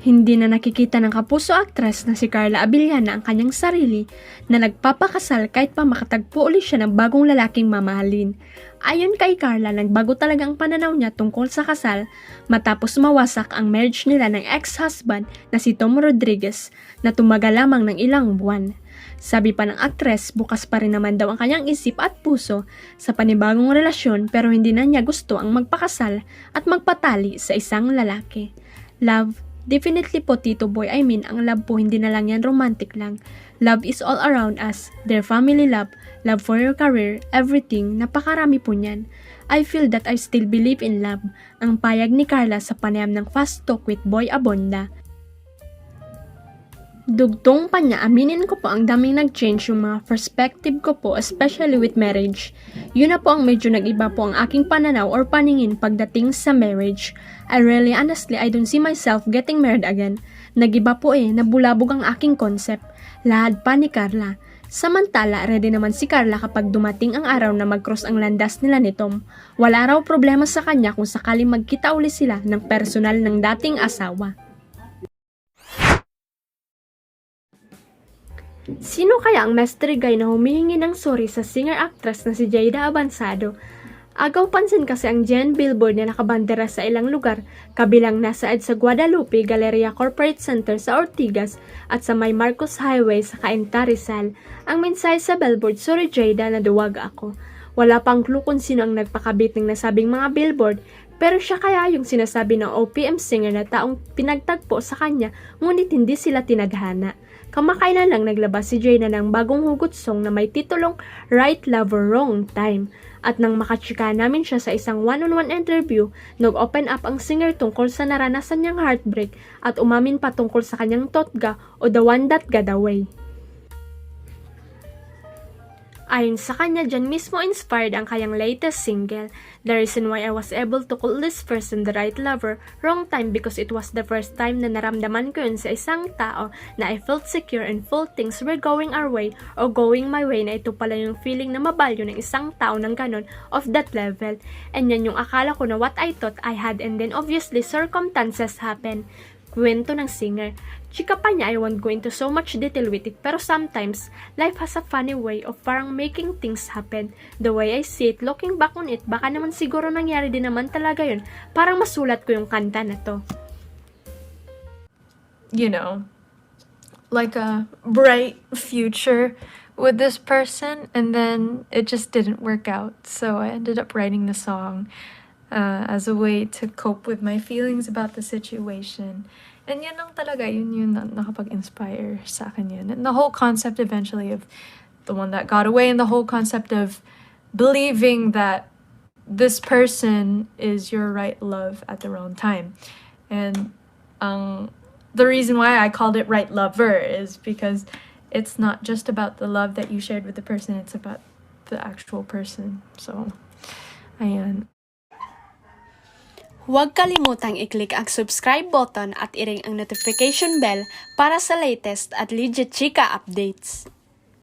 Hindi na nakikita ng kapuso actress na si Carla Abellana ang kanyang sarili na nagpapakasal kahit pa makatagpo ulit siya ng bagong lalaking mamahalin. Ayon kay Carla, nagbago talaga ang pananaw niya tungkol sa kasal matapos mawasak ang marriage nila ng ex-husband na si Tom Rodriguez na tumagal lamang ng ilang buwan. Sabi pa ng actress, bukas pa rin naman daw ang kanyang isip at puso sa panibagong relasyon pero hindi na niya gusto ang magpakasal at magpatali sa isang lalaki. Love, definitely po Tito Boy, ang love po hindi na lang yan romantic lang. Love is all around us, their family love, love for your career, everything, napakarami po niyan. I feel that I still believe in love, ang payag ni Carla sa panayam ng Fast Talk with Boy Abonda. Dugtong pa niya, aminin ko po ang daming nag-change yung mga perspective ko po, especially with marriage. Yun na po ang medyo nag-iba po ang aking pananaw or paningin pagdating sa marriage. Honestly, I don't see myself getting married again. Nag-iba po nabulabog ang aking concept. Lahad pa ni Carla. Samantala, ready naman si Carla kapag dumating ang araw na mag-cross ang landas nila ni Tom. Wala raw problema sa kanya kung sakaling magkita uli sila ng personal ng dating asawa. Sino kaya ang mystery guy na humihingi ng sorry sa singer-actress na si Jayda Avansado? Agaw pansin kasi ang giant billboard na nakabandera sa ilang lugar, kabilang nasa EDSA Guadalupe, Galleria Corporate Center sa Ortigas at sa may Marcos Highway sa Cainta, Rizal. Ang mensahe sa billboard, "Sorry Jayda, naduwag ako." Wala pang clue kung sino ang nagpakabit ng nasabing mga billboard, pero siya kaya yung sinasabi ng OPM singer na taong pinagtagpo sa kanya ngunit hindi sila tinadhana. Kamakailan lang naglabas si Jayda ng bagong hugot song na may titulong Right Lover Wrong Time. At nang makachika namin siya sa isang one-on-one interview, nag-open up ang singer tungkol sa naranasan niyang heartbreak at umamin pa tungkol sa kanyang totga o the one that got away. Ayon sa kanya, dyan mismo inspired ang kanyang latest single. The reason why I was able to call this person the right lover, wrong time because it was the first time na naramdaman ko yun sa isang tao na I felt secure and full things were going our way or going my way na ito pala yung feeling na mabalyo ng isang tao ng ganon of that level. And yan yung akala ko na what I thought I had and then obviously circumstances happen. Kwento ng singer. Chika pa niya, I won't go into so much detail with it, pero sometimes, life has a funny way of parang making things happen. The way I see it, looking back on it, baka naman siguro nangyari din naman talaga yun. Parang masulat ko yung kanta na to. You know, like a bright future with this person, and then it just didn't work out. So I ended up writing the song as a way to cope with my feelings about the situation. And yun lang talaga, yun nakapag-inspire sa akin yun. And the whole concept eventually of the one that got away and the whole concept of believing that this person is your right love at the wrong time. And the reason why I called it Right Lover is because it's not just about the love that you shared with the person, it's about the actual person. So, ayan. Huwag kalimutang i-click ang subscribe button at i-ring ang notification bell para sa latest at legit chika updates.